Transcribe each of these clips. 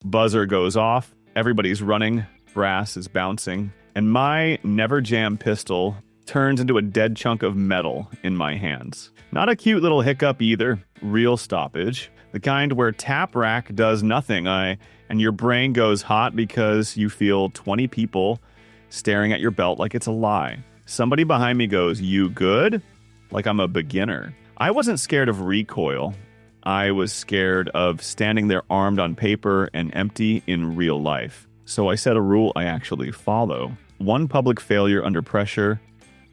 Buzzer goes off, everybody's running, brass is bouncing, and my never jam pistol turns into a dead chunk of metal in my hands. Not a cute little hiccup either, real stoppage. The kind where tap rack does nothing, and your brain goes hot because you feel 20 people staring at your belt like it's a lie. Somebody behind me goes, "You good?" Like I'm a beginner. I wasn't scared of recoil. I was scared of standing there armed on paper and empty in real life. So I set a rule I actually follow. One public failure under pressure,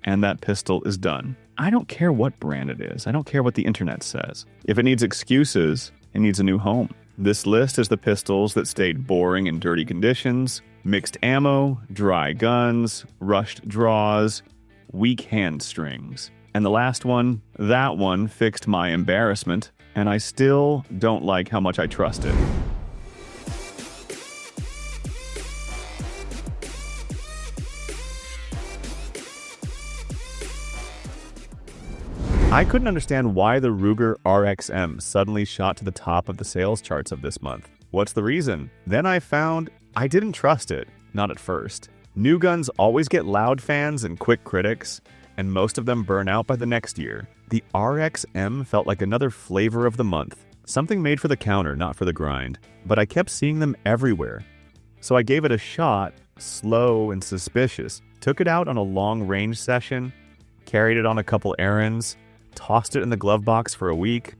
and that pistol is done. I don't care what brand it is. I don't care what the internet says. If it needs excuses, it needs a new home. This list is the pistols that stayed boring in dirty conditions, mixed ammo, dry guns, rushed draws, weak hand strings. And the last one, that one fixed my embarrassment, and I still don't like how much I trust it. I couldn't understand why the Ruger RXM suddenly shot to the top of the sales charts of this month. What's the reason? Then I found I didn't trust it, not at first. New guns always get loud fans and quick critics, and most of them burn out by the next year. The RXM felt like another flavor of the month, something made for the counter, not for the grind. But I kept seeing them everywhere. So I gave it a shot, slow and suspicious, took it out on a long-range session, carried it on a couple errands, tossed it in the glove box for a week,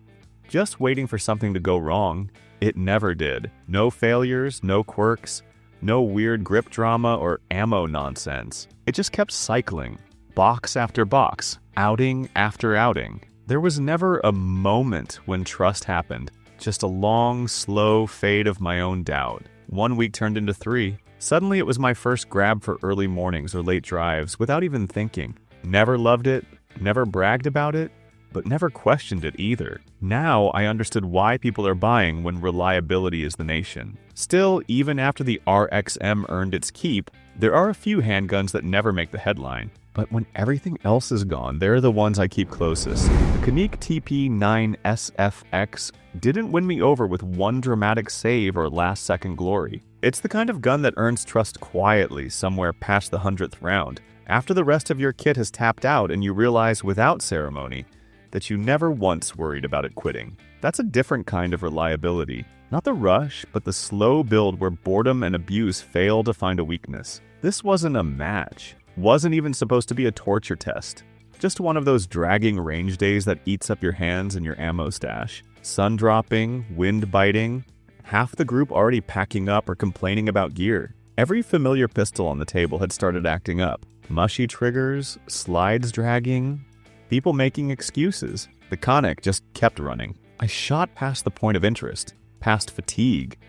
just waiting for something to go wrong. It never did. No failures, no quirks, no weird grip drama or ammo nonsense. It just kept cycling, box after box, outing after outing. There was never a moment when trust happened, just a long, slow fade of my own doubt. 1 week turned into 3. Suddenly it was my first grab for early mornings or late drives without even thinking. Never loved it, never bragged about it, but never questioned it either. Now I understood why people are buying when reliability is the nation. Still, even after the RXM earned its keep, there are a few handguns that never make the headline. But when everything else is gone, they're the ones I keep closest. The Canik TP9 SFX didn't win me over with one dramatic save or last-second glory. It's the kind of gun that earns trust quietly somewhere past the 100th round, after the rest of your kit has tapped out and you realize without ceremony that you never once worried about it quitting. That's a different kind of reliability. Not the rush, but the slow build where boredom and abuse fail to find a weakness. This wasn't a match. Wasn't even supposed to be a torture test. Just one of those dragging range days that eats up your hands and your ammo stash. Sun dropping, wind biting, half the group already packing up or complaining about gear. Every familiar pistol on the table had started acting up. Mushy triggers, slides dragging, people making excuses. The Canik just kept running. I shot past the point of interest, past fatigue,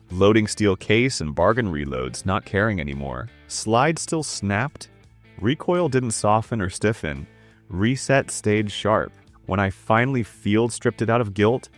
loading steel case and bargain reloads, not caring anymore. Slide still snapped. Recoil didn't soften or stiffen. Reset stayed sharp. When I finally field stripped it out of guilt,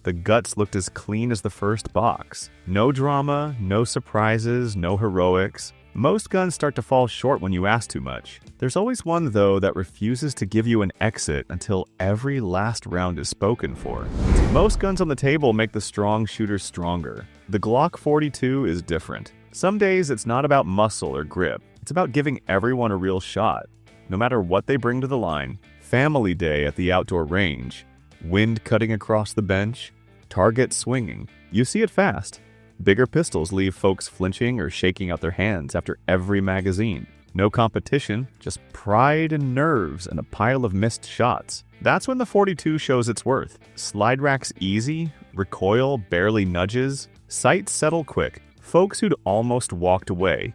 the guts looked as clean as the first box. No drama, no surprises, no heroics. Most guns start to fall short when you ask too much. There's always one, though, that refuses to give you an exit until every last round is spoken for. Most guns on the table make the strong shooter stronger. The Glock 42 is different. Some days it's not about muscle or grip. It's about giving everyone a real shot, no matter what they bring to the line. Family day at the outdoor range. Wind cutting across the bench. Target swinging. You see it fast. Bigger pistols leave folks flinching or shaking out their hands after every magazine. No competition, just pride and nerves and a pile of missed shots. That's when the 42 shows its worth. Slide racks easy, recoil barely nudges, sights settle quick. Folks who'd almost walked away.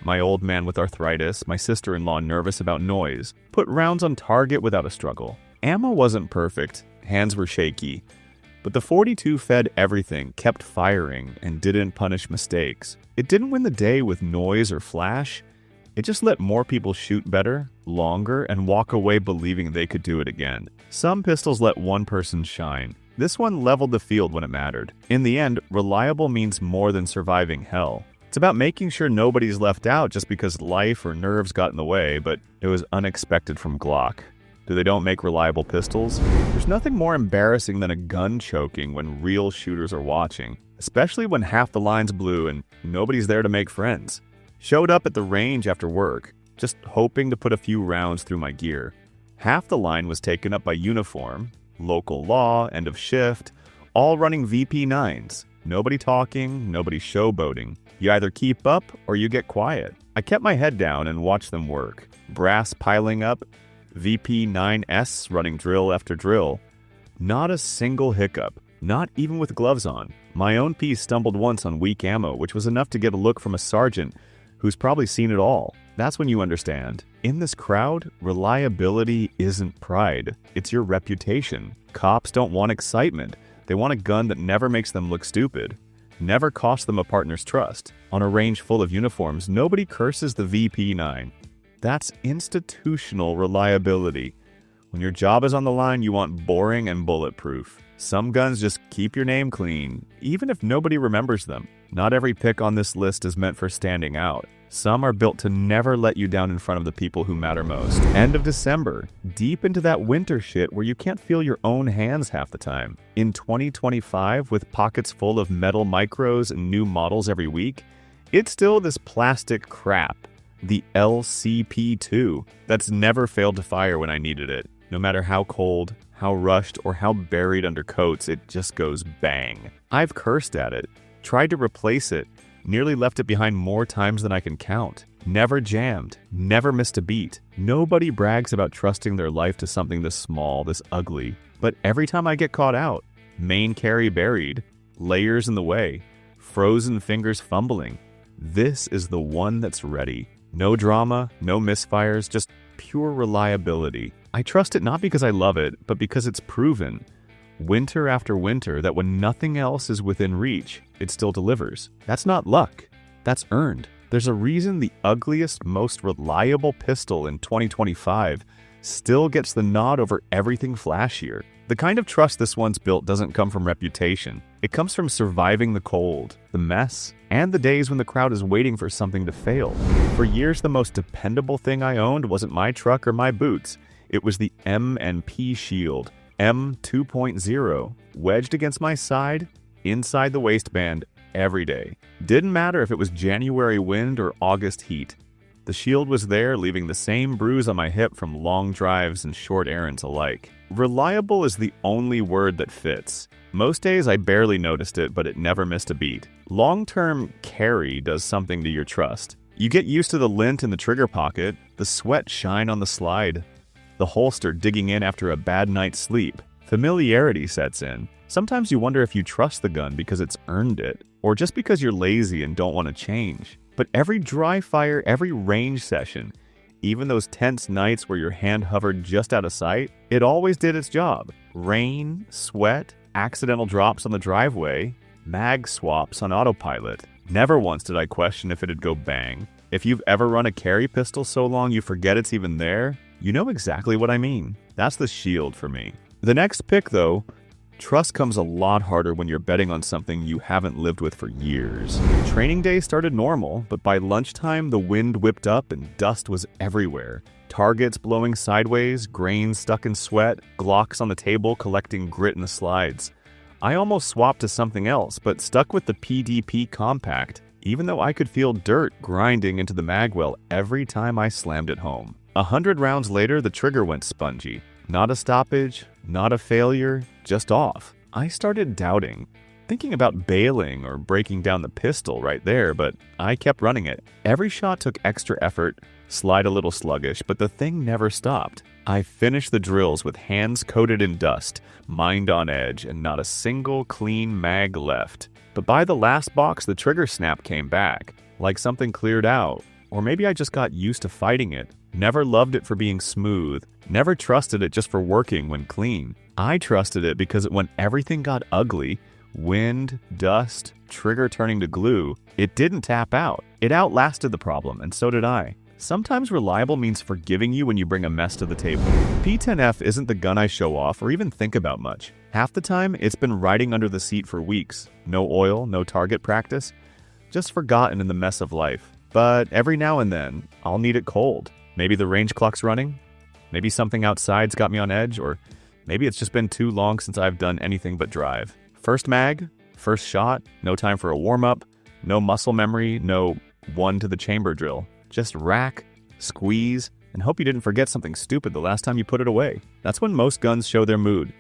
My old man with arthritis, my sister-in-law nervous about noise, put rounds on target without a struggle. Ammo wasn't perfect, hands were shaky. But the 42 fed everything, kept firing, and didn't punish mistakes. It didn't win the day with noise or flash. It just let more people shoot better, longer, and walk away believing they could do it again. Some pistols let one person shine. This one leveled the field when it mattered. In the end, reliable means more than surviving hell. It's about making sure nobody's left out just because life or nerves got in the way, but it was unexpected from Glock. Do they don't make reliable pistols? There's nothing more embarrassing than a gun choking when real shooters are watching, especially when half the line's blue and nobody's there to make friends. Showed up at the range after work, just hoping to put a few rounds through my gear. Half the line was taken up by uniform, local law, end of shift, all running VP9s. Nobody talking, nobody showboating. You either keep up or you get quiet. I kept my head down and watched them work. Brass piling up, VP9S running drill after drill. Not a single hiccup, not even with gloves on. My own piece stumbled once on weak ammo, which was enough to get a look from a sergeant who's probably seen it all. That's when you understand. In this crowd, reliability isn't pride. It's your reputation. Cops don't want excitement. They want a gun that never makes them look stupid. Never costs them a partner's trust. On a range full of uniforms, nobody curses the VP9. That's institutional reliability. When your job is on the line, you want boring and bulletproof. Some guns just keep your name clean, even if nobody remembers them. Not every pick on this list is meant for standing out. Some are built to never let you down in front of the people who matter most. End of December, deep into that winter shit where you can't feel your own hands half the time. In 2025, with pockets full of metal micros and new models every week, it's still this plastic crap, the LCP2, that's never failed to fire when I needed it. No matter how cold, how rushed, or how buried under coats, it just goes bang. I've cursed at it, tried to replace it, nearly left it behind more times than I can count. Never jammed, never missed a beat. Nobody brags about trusting their life to something this small, this ugly. But every time I get caught out, main carry buried, layers in the way, frozen fingers fumbling, this is the one that's ready. No drama, no misfires, just pure reliability. I trust it not because I love it, but because it's proven, winter after winter, that when nothing else is within reach, it still delivers. That's not luck. That's earned. There's a reason the ugliest, most reliable pistol in 2025 still gets the nod over everything flashier. The kind of trust this one's built doesn't come from reputation. It comes from surviving the cold, the mess, and the days when the crowd is waiting for something to fail. For years, the most dependable thing I owned wasn't my truck or my boots. It was the M&P Shield, M 2.0, wedged against my side, inside the waistband, every day. Didn't matter if it was January wind or August heat. The shield was there, leaving the same bruise on my hip from long drives and short errands alike. Reliable is the only word that fits. Most days I barely noticed it, but it never missed a beat. Long-term carry does something to your trust. You get used to the lint in the trigger pocket, the sweat shine on the slide, the holster digging in after a bad night's sleep. Familiarity sets in. Sometimes you wonder if you trust the gun because it's earned it, or just because you're lazy and don't want to change. But every dry fire, every range session, even those tense nights where your hand hovered just out of sight, it always did its job. Rain, sweat, accidental drops on the driveway, mag swaps on autopilot. Never once did I question if it'd go bang. If you've ever run a carry pistol so long you forget it's even there, you know exactly what I mean. That's the shield for me. The next pick, though, trust comes a lot harder when you're betting on something you haven't lived with for years. Training day started normal, but by lunchtime the wind whipped up and dust was everywhere. Targets blowing sideways, grains stuck in sweat, Glocks on the table collecting grit in the slides. I almost swapped to something else, but stuck with the PDP Compact, even though I could feel dirt grinding into the magwell every time I slammed it home. 100 rounds later, the trigger went spongy. Not a stoppage, not a failure, just off. I started doubting, thinking about bailing or breaking down the pistol right there, but I kept running it. Every shot took extra effort, slide a little sluggish, but the thing never stopped. I finished the drills with hands coated in dust, mind on edge, and not a single clean mag left. But by the last box, the trigger snap came back, like something cleared out. Or maybe I just got used to fighting it. Never loved it for being smooth. Never trusted it just for working when clean. I trusted it because when everything got ugly, wind, dust, trigger turning to glue, it didn't tap out. It outlasted the problem, and so did I. Sometimes reliable means forgiving you when you bring a mess to the table. P10F isn't the gun I show off or even think about much. Half the time, it's been riding under the seat for weeks. No oil, no target practice. Just forgotten in the mess of life. But every now and then, I'll need it cold. Maybe the range clock's running, Maybe something outside's got me on edge, or maybe it's just been too long since I've done anything but drive. First mag, first shot, no time for a warm-up, no muscle memory, no one to the chamber drill. Just rack, squeeze, and hope you didn't forget something stupid the last time you put it away. That's when most guns show their mood.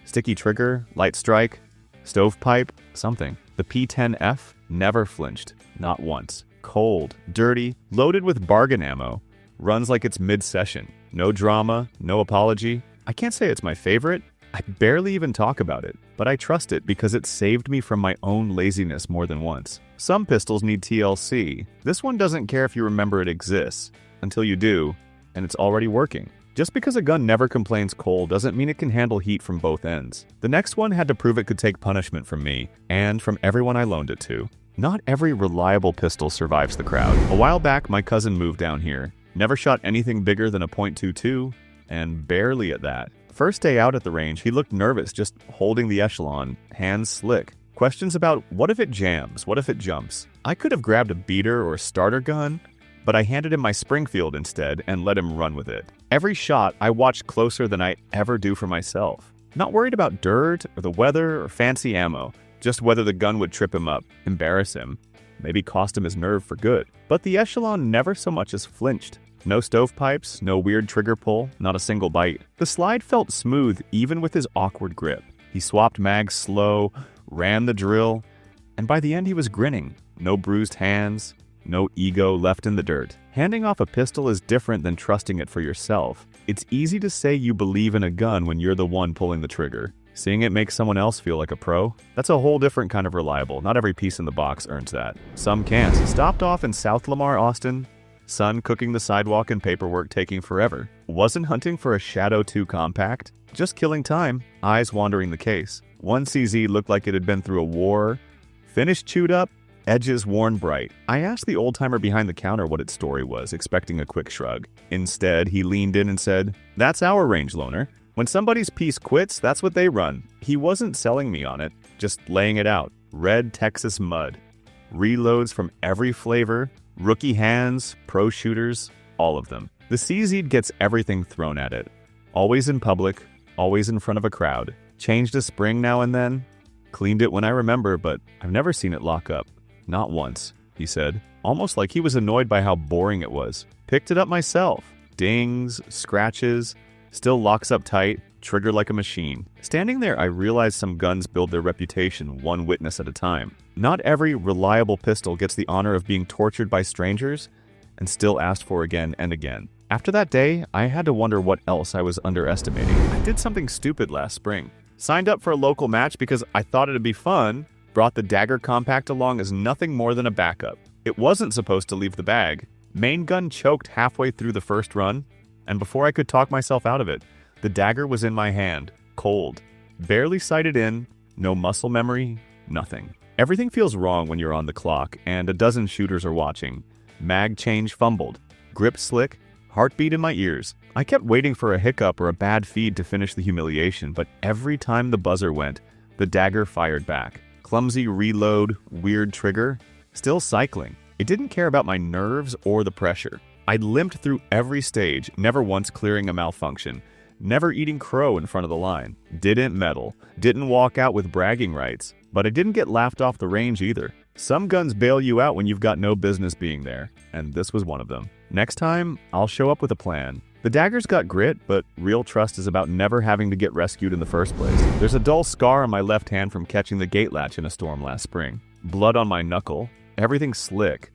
Sticky trigger, light strike, stovepipe, something. The P10F never flinched, not once. Cold, dirty, loaded with bargain ammo. Runs like it's mid-session. No drama, no apology. I can't say it's my favorite. I barely even talk about it, but I trust it because it saved me from my own laziness more than once. Some pistols need TLC. This one doesn't care if you remember it exists, until you do, and it's already working. Just because a gun never complains cold doesn't mean it can handle heat from both ends. The next one had to prove it could take punishment from me, and from everyone I loaned it to. Not every reliable pistol survives the crowd. A while back, my cousin moved down here. Never shot anything bigger than a .22, and barely at that. First day out at the range, he looked nervous just holding the echelon, hands slick. Questions about what if it jams, what if it jumps. I could have grabbed a beater or a starter gun, but I handed him my Springfield instead and let him run with it. Every shot I watched closer than I ever do for myself. Not worried about dirt or the weather or fancy ammo, just whether the gun would trip him up, embarrass him, maybe cost him his nerve for good. But the echelon never so much as flinched. No stovepipes, no weird trigger pull, not a single bite. The slide felt smooth even with his awkward grip. He swapped mags slow, ran the drill, and by the end he was grinning. No bruised hands, no ego left in the dirt. Handing off a pistol is different than trusting it for yourself. It's easy to say you believe in a gun when you're the one pulling the trigger. Seeing it make someone else feel like a pro? That's a whole different kind of reliable. Not every piece in the box earns that. Some can't. Stopped off in South Lamar, Austin. Son cooking the sidewalk and paperwork taking forever. Wasn't hunting for a Shadow 2 compact. Just killing time. Eyes wandering the case. One CZ looked like it had been through a war. Finish chewed up. Edges worn bright. I asked the old-timer behind the counter what its story was, expecting a quick shrug. Instead, he leaned in and said, "That's our range loaner. When somebody's piece quits, that's what they run." He wasn't selling me on it, just laying it out. Red Texas mud. Reloads from every flavor. Rookie hands, pro shooters, all of them. The CZ gets everything thrown at it. Always in public, always in front of a crowd. Changed a spring now and then. Cleaned it when I remember, but I've never seen it lock up. Not once, he said, almost like he was annoyed by how boring it was. Picked it up myself. Dings, scratches, still locks up tight, trigger like a machine. Standing there, I realized some guns build their reputation one witness at a time. Not every reliable pistol gets the honor of being tortured by strangers and still asked for again and again. After that day, I had to wonder what else I was underestimating. I did something stupid last spring. Signed up for a local match because I thought it'd be fun, brought the Dagger Compact along as nothing more than a backup. It wasn't supposed to leave the bag. Main gun choked halfway through the first run, and before I could talk myself out of it, the dagger was in my hand, cold, barely sighted in, no muscle memory, nothing. Everything feels wrong when you're on the clock and a dozen shooters are watching. Mag change fumbled, grip slick, heartbeat in my ears. I kept waiting for a hiccup or a bad feed to finish the humiliation, but every time the buzzer went, the dagger fired back. Clumsy reload, weird trigger, still cycling. It didn't care about my nerves or the pressure. I limped through every stage, never once clearing a malfunction. Never eating crow in front of the line. Didn't medal. Didn't walk out with bragging rights. But I didn't get laughed off the range either. Some guns bail you out when you've got no business being there, and this was one of them. Next time, I'll show up with a plan. The dagger's got grit, but real trust is about never having to get rescued in the first place. There's a dull scar on my left hand from catching the gate latch in a storm last spring. Blood on my knuckle. Everything slick.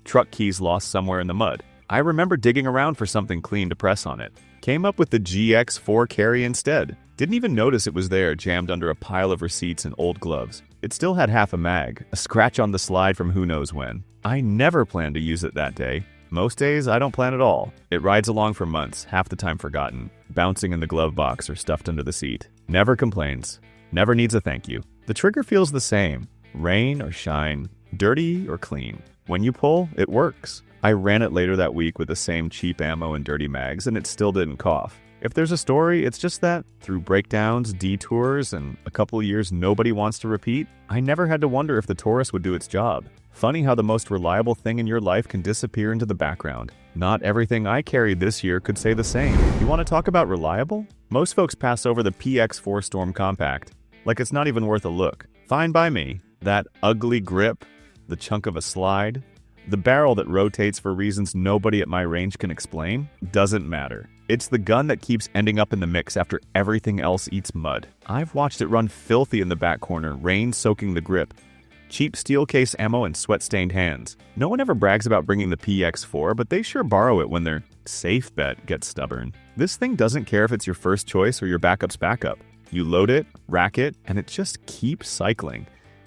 Truck keys lost somewhere in the mud. I remember digging around for something clean to press on it. Came up with the GX4 carry instead. Didn't even notice it was there, jammed under a pile of receipts and old gloves. It still had half a mag, a scratch on the slide from who knows when. I never planned to use it that day. Most days, I don't plan at all. It rides along for months, half the time forgotten, bouncing in the glove box or stuffed under the seat. Never complains. Never needs a thank you. The trigger feels the same. Rain or shine, dirty or clean. When you pull, it works. I ran it later that week with the same cheap ammo and dirty mags, and it still didn't cough. If there's a story, it's just that, through breakdowns, detours, and a couple years nobody wants to repeat, I never had to wonder if the Taurus would do its job. Funny how the most reliable thing in your life can disappear into the background. Not everything I carried this year could say the same. You want to talk about reliable? Most folks pass over the PX4 Storm Compact, like it's not even worth a look. Fine by me. That ugly grip, the chunk of a slide, the barrel that rotates for reasons nobody at my range can explain, doesn't matter. It's the gun that keeps ending up in the mix after everything else eats mud. I've watched it run filthy in the back corner, rain soaking the grip, cheap steel case ammo and sweat-stained hands. No one ever brags about bringing the PX4, but they sure borrow it when their safe bet gets stubborn. This thing doesn't care if it's your first choice or your backup's backup. You load it, rack it, and it just keeps cycling,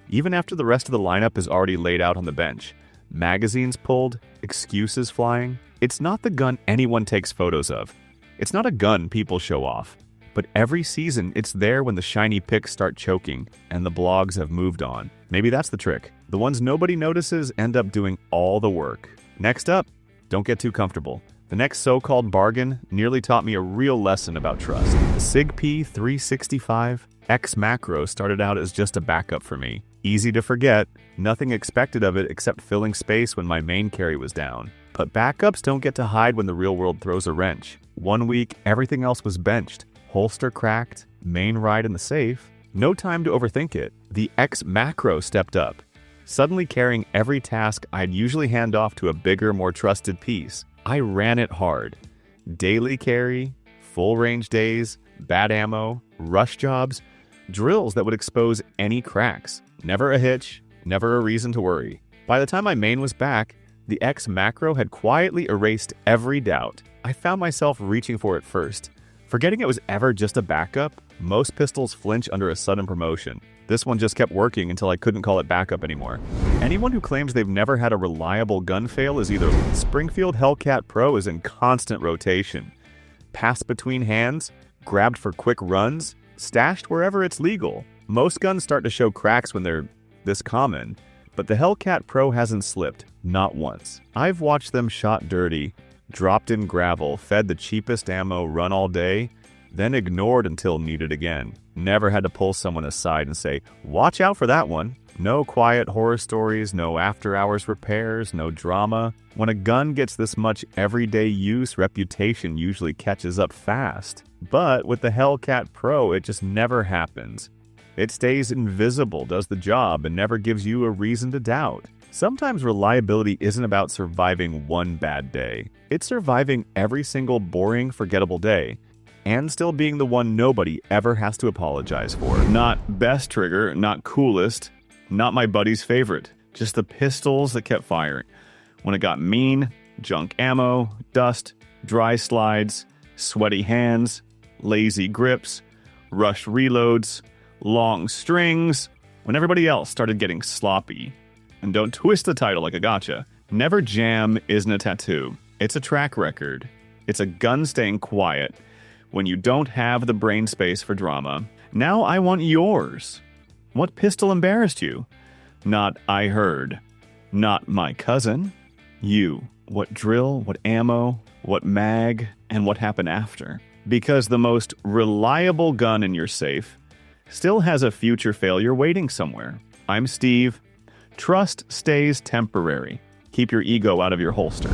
even after the rest of the lineup is already laid out on the bench. Magazines pulled, excuses flying. It's not the gun anyone takes photos of. It's not a gun people show off. But every season, it's there when the shiny pics start choking and the blogs have moved on. Maybe that's the trick. The ones nobody notices end up doing all the work. Next up, don't get too comfortable. The next so-called bargain nearly taught me a real lesson about trust. The SIG P365 X Macro started out as just a backup for me. Easy to forget, nothing expected of it except filling space when my main carry was down. But backups don't get to hide when the real world throws a wrench. 1 week, everything else was benched. Holster cracked, main ride in the safe. No time to overthink it. The X Macro stepped up, suddenly carrying every task I'd usually hand off to a bigger, more trusted piece. I ran it hard. Daily carry, full range days, bad ammo, rush jobs, drills that would expose any cracks. Never a hitch, never a reason to worry. By the time my main was back, the X Macro had quietly erased every doubt. I found myself reaching for it first. Forgetting it was ever just a backup, most pistols flinch under a sudden promotion. This one just kept working until I couldn't call it backup anymore. Anyone who claims they've never had a reliable gun fail is either Springfield Hellcat Pro is in constant rotation, passed between hands, grabbed for quick runs, stashed wherever it's legal. Most guns start to show cracks when they're this common, but the Hellcat Pro hasn't slipped, not once. I've watched them shot dirty, dropped in gravel, fed the cheapest ammo, run all day, then ignored until needed again. Never had to pull someone aside and say, watch out for that one. No quiet horror stories, no after-hours repairs, no drama. When a gun gets this much everyday use, reputation usually catches up fast. But with the Hellcat Pro, it just never happens. It stays invisible, does the job, and never gives you a reason to doubt. Sometimes reliability isn't about surviving one bad day. It's surviving every single boring, forgettable day, and still being the one nobody ever has to apologize for. Not best trigger, not coolest, not my buddy's favorite. Just the pistols that kept firing. When it got mean, junk ammo, dust, dry slides, sweaty hands, lazy grips, rushed reloads, long strings, when everybody else started getting sloppy. And don't twist the title like a gotcha. Never jam isn't a tattoo. It's a track record. It's a gun staying quiet when you don't have the brain space for drama. Now I want yours. What pistol embarrassed you? Not I heard. Not my cousin. You. What drill, what ammo, what mag, and what happened after. Because the most reliable gun in your safe still has a future failure waiting somewhere. I'm Steve. Trust stays temporary. Keep your ego out of your holster.